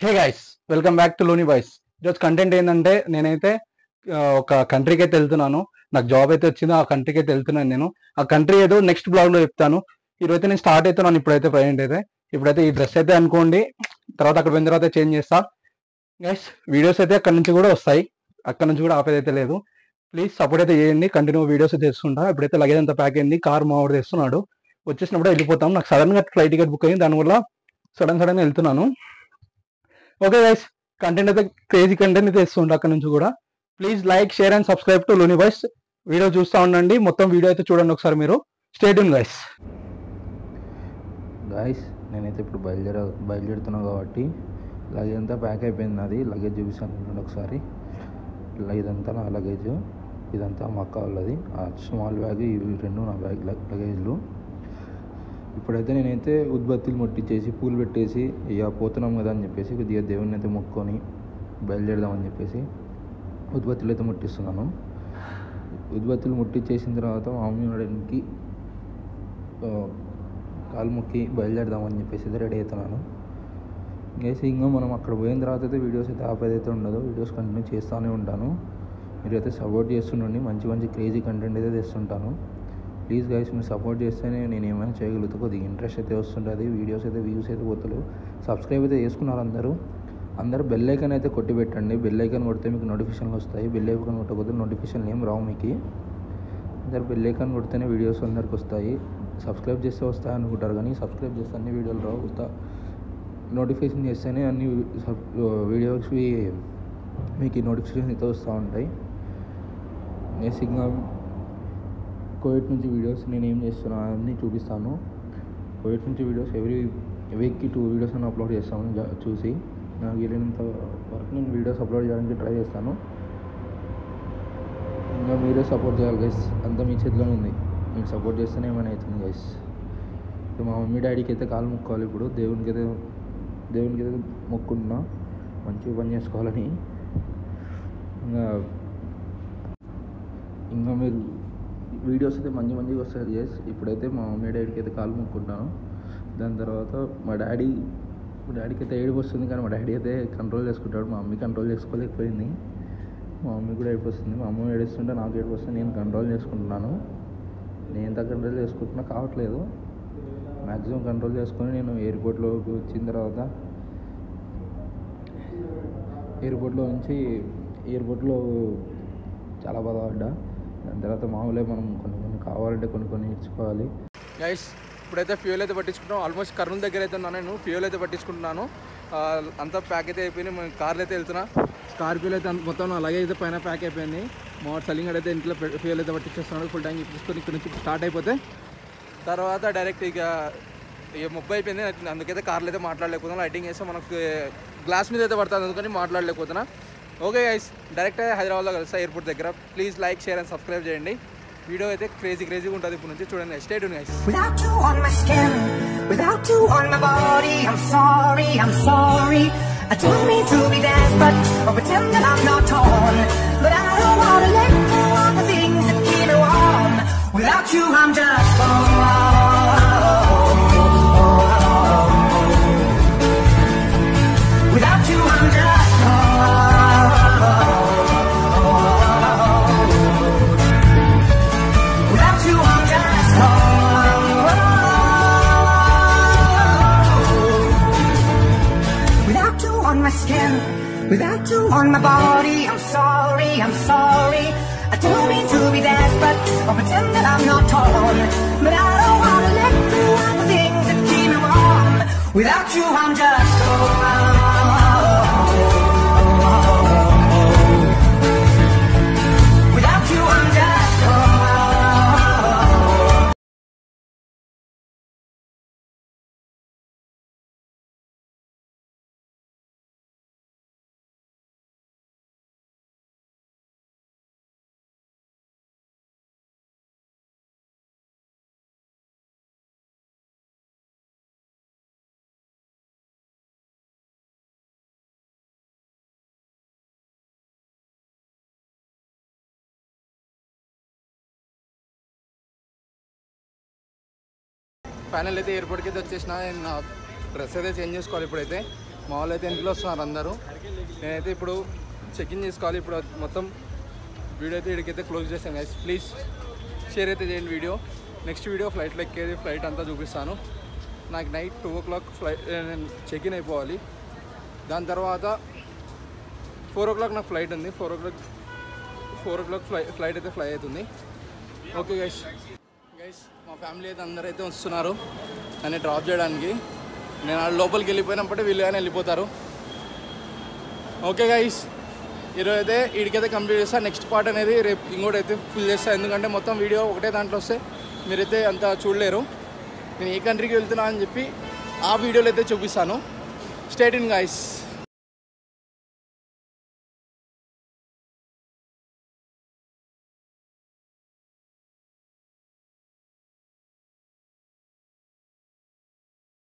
Hey guys, welcome back to లోని boys. ఈరోజు content ఏంటంటే నేనైతే ఒక కంట్రీకి అయితే వెళ్తున్నాను. నాకు జాబ్ అయితే వచ్చిందో ఆ కంట్రీకి అయితే వెళ్తున్నాను. నేను ఆ కంట్రీ ఏదో నెక్స్ట్ బ్లాగ్ లో చెప్తాను. ఈరోజు నేను స్టార్ట్ అవుతున్నాను. ఇప్పుడైతే ఈ డ్రెస్ అయితే అనుకోండి, తర్వాత అక్కడ పోయిన తర్వాత చేంజ్ చేస్తా. గైస్, వీడియోస్ అయితే అక్కడ నుంచి కూడా వస్తాయి, అక్కడ నుంచి కూడా ఆపేదైతే లేదు. ప్లీజ్ సపోర్ట్ అయితే చేయండి. కంటిన్యూ వీడియోస్ అయితే తెస్తుంటా. ఇప్పుడైతే లగేజ్ అంతా ప్యాక్ అయింది, కార్ మావాడు తెస్తున్నాడు. వచ్చేసినప్పుడు వెళ్ళిపోతాం. నాకు సడన్ గా ఫ్లైట్ టికెట్ బుక్ అయింది, దానివల్ల సడన్ గా వెళ్తున్నాను. ఓకే గైస్, కంటెంట్ అయితే క్రేజీ కంటెంట్ అయితే ఇస్తుంటా అక్కడ నుంచి కూడా. Please like, share and subscribe to లోని బాయ్స్. వీడియో చూస్తూ ఉండండి, మొత్తం వీడియో అయితే చూడండి ఒకసారి మీరు. Stay tune guys. నేనైతే ఇప్పుడు బయలుదేరుతున్నాను కాబట్టి లగేజ్ అంతా ప్యాక్ అయిపోయింది. నాది లగేజ్ చూపిస్తాను ఒకసారి. ఇదంతా నా లగేజ్, ఇదంతా మా అక్క వాళ్ళది. ఆ స్మాల్ బ్యాగ్, ఇవి రెండు నా బ్యాగ్ లగేజ్లు. ఇప్పుడైతే నేనైతే ఉద్బత్తులు ముట్టించేసి పూలు పెట్టేసి ఇక పోతున్నాం కదా అని చెప్పేసి కొద్దిగా దేవుడిని అయితే మొక్కుకొని బయలుదేరదామని చెప్పేసి ఉద్బత్తులు అయితే ముట్టిస్తున్నాను. ఉద్బత్తులు ముట్టించేసిన తర్వాత మా మమ్మీ వాడికి కాలు మొక్కి బయలుదేరదామని చెప్పేసి అయితే రెడీ అవుతున్నాను. ఇంకా మనం అక్కడ పోయిన తర్వాత అయితే వీడియోస్ అయితే ఆపేదైతే ఉండదు, వీడియోస్ కంటిన్యూ చేస్తూనే ఉంటాను. మీరైతే సపోర్ట్ చేస్తుండండి, మంచి మంచి క్రేజీ కంటెంట్ అయితే తెస్తుంటాను. ప్లీజ్ గైస్, మీరు సపోర్ట్ చేస్తేనే నేను ఏమైనా చేయగలుగుతా. కొద్దిగా ఇంట్రెస్ట్ అయితే వస్తుంటుంది, వీడియోస్ అయితే వ్యూస్ అయితే పోతలేవు. సబ్స్క్రైబ్ అయితే చేసుకున్నారు అందరూ బెల్ ఐకాన్ అయితే కొట్టి పెట్టండి. బెల్ ఐకాన్ కొడితే మీకు నోటిఫికేషన్లు వస్తాయి. బెల్ ఐకాన్ కొట్టకపోతే నోటిఫికేషన్ ఏం రావు మీకు. అందరు బెల్ ఐకాన్ కొడితేనే వీడియోస్ అందరికి వస్తాయి. సబ్స్క్రైబ్ చేస్తే వస్తాయి అనుకుంటారు, కానీ సబ్స్క్రైబ్ చేస్తే అన్ని వీడియోలు రావు. నోటిఫికేషన్ చేస్తేనే అన్ని వీడియోస్వి మీకు నోటిఫికేషన్ అయితే వస్తూ ఉంటాయి. బేసిక్గా కోవిడ్ నుంచి వీడియోస్ నేను ఏం చేస్తున్నా అన్నీ చూపిస్తాను. కోవిడ్ నుంచి వీడియోస్ ఎవ్రీ వీక్కి 2 వీడియోస్ అని అప్లోడ్ చేస్తాను. చూసి నాకు వెళ్ళినంత వరకు నేను వీడియోస్ అప్లోడ్ చేయడానికి ట్రై చేస్తాను. ఇంకా మీరే సపోర్ట్ చేయాలి గైస్, అంతా మీ చేతిలోనే ఉంది. మీరు సపోర్ట్ చేస్తేనే ఏమైనా అవుతుంది గైస్. మా మమ్మీ డాడీకి అయితే కాలు మొక్కోవాలి. ఇప్పుడు దేవునికి అయితే మొక్కున్నా మంచిగా పని చేసుకోవాలని. ఇంకా మీరు వీడియోస్ అయితే మంచిగా వస్తాయి గైస్. ఇప్పుడైతే మా మమ్మీ డాడీకి అయితే కాలు మొక్కుంటాను. దాని తర్వాత మా డాడీకి అయితే ఏడుపు వస్తుంది, కానీ మా డాడీ అయితే కంట్రోల్ చేసుకుంటాడు. మా మమ్మీ కంట్రోల్ చేసుకోలేకపోయింది. మా మమ్మీ కూడా ఏడుపు వస్తుంది. మా అమ్మ ఏడుస్తుంటే నాకు ఏడుపు వస్తుంది. నేను కంట్రోల్ చేసుకుంటున్నాను. నేను ఎంత కంట్రోల్ చేసుకుంటున్నా కావట్లేదు. మ్యాక్సిమం కంట్రోల్ చేసుకొని నేను ఎయిర్పోర్ట్లోకి వచ్చిన తర్వాత ఎయిర్పోర్ట్లో చాలా బాధపడ్డా. దాని తర్వాత మామూలుగా మనం కొన్ని కావాలంటే కొన్ని నేర్చుకోవాలి. గైస్, ఇప్పుడైతే ఫ్యూయల్ అయితే పట్టించుకుంటాం. ఆల్మోస్ట్ కర్నూలు దగ్గర అయితే ఉన్నాను. నేను ఫ్యూయల్ అయితే పట్టించుకుంటున్నాను. అంతా ప్యాక్ అయితే అయిపోయింది. మేము కార్లో అయితే వెళ్తున్నా. స్కార్పియోలో అయితే మొత్తం అలాగే అయితే పైన ప్యాక్ అయిపోయింది. మా సలింగడ్ అయితే ఇంట్లో ఫ్యూయల్ అయితే పట్టించేస్తున్నాడు. ఫుల్ ట్యాంక్ తీసుకొని ఇక్కడ నుంచి స్టార్ట్ అయిపోతే తర్వాత డైరెక్ట్ ఇక 30 అయిపోయింది. అందుకైతే కార్లో అయితే మాట్లాడలేకపోతున్నాం. లైటింగ్ వేస్తే మనకు గ్లాస్ మీద అయితే పడుతుంది, అందుకని మాట్లాడలేకపోతున్నా. ఓకే గైస్, డైరెక్ట్ హైదరాబాద్లో కలుస్తా ఎయిర్పోర్ట్ దగ్గర. Please like, share and subscribe చేయండి. వీడియో అయితే క్రేజీగా ఉంటుంది ఇప్పుడు నుంచి చూడండి. Stay tune guys. Without you on my skin, without you on my body, I'm sorry. I don't mean to be desperate or pretend that I'm not torn, but I don't want to let go of the things that keep me warm. Without you I'm just without you I'm just without you I'm just without you on my skin, without you on my body, I'm sorry. I don't mean to be desperate or pretend that I'm not torn, but I don't want to let go of the things that keep me warm. Without you I'm just without you I'm just final అయితే ఎయిర్పోర్ట్కి అయితే వచ్చేసిన. Dress అయితే change చేసుకోవాలి ఇప్పుడైతే. మా వాళ్ళు అయితే ఇంట్లో వస్తున్నారు అందరూ. నేనైతే ఇప్పుడు చెక్-ఇన్ చేసుకోవాలి. ఇప్పుడు మొత్తం వీడియో అయితే ఇక్కడికైతే క్లోజ్ చేస్తాను గైస్. ప్లీజ్ షేర్ అయితే చేయండి వీడియో. నెక్స్ట్ వీడియో ఫ్లైట్లో ఎక్కేది, ఫ్లైట్ అంతా చూపిస్తాను. నాకు నైట్ 2 o'clock ఫ్లైట్ నేను చెక్-ఇన్ అయిపోవాలి. దాని తర్వాత 4 o'clock నాకు ఫ్లైట్ ఉంది. 4 o'clock ఫ్లైట్ అయితే ఫ్లై అవుతుంది. ఓకే గైస్, మా ఫ్యామిలీ అయితే అందరైతే వస్తున్నారు నన్ను డ్రాప్ చేయడానికి. నేను లోపలికి వెళ్ళిపోయినప్పుడే వీళ్ళు కానీ వెళ్ళిపోతారు. ఓకే గైస్, ఈరోజు అయితే వీడికైతే కంప్లీట్ చేస్తాను. నెక్స్ట్ పార్ట్ అనేది రేపు ఇంకోటి అయితే ఫుల్ చేస్తాను. ఎందుకంటే మొత్తం వీడియో ఒకటే దాంట్లో వస్తే మీరైతే అంత చూడలేరు. నేను ఏ కంట్రీకి వెళ్తున్నా అని చెప్పి ఆ వీడియోలో అయితే చూపిస్తాను. Stay tune guys.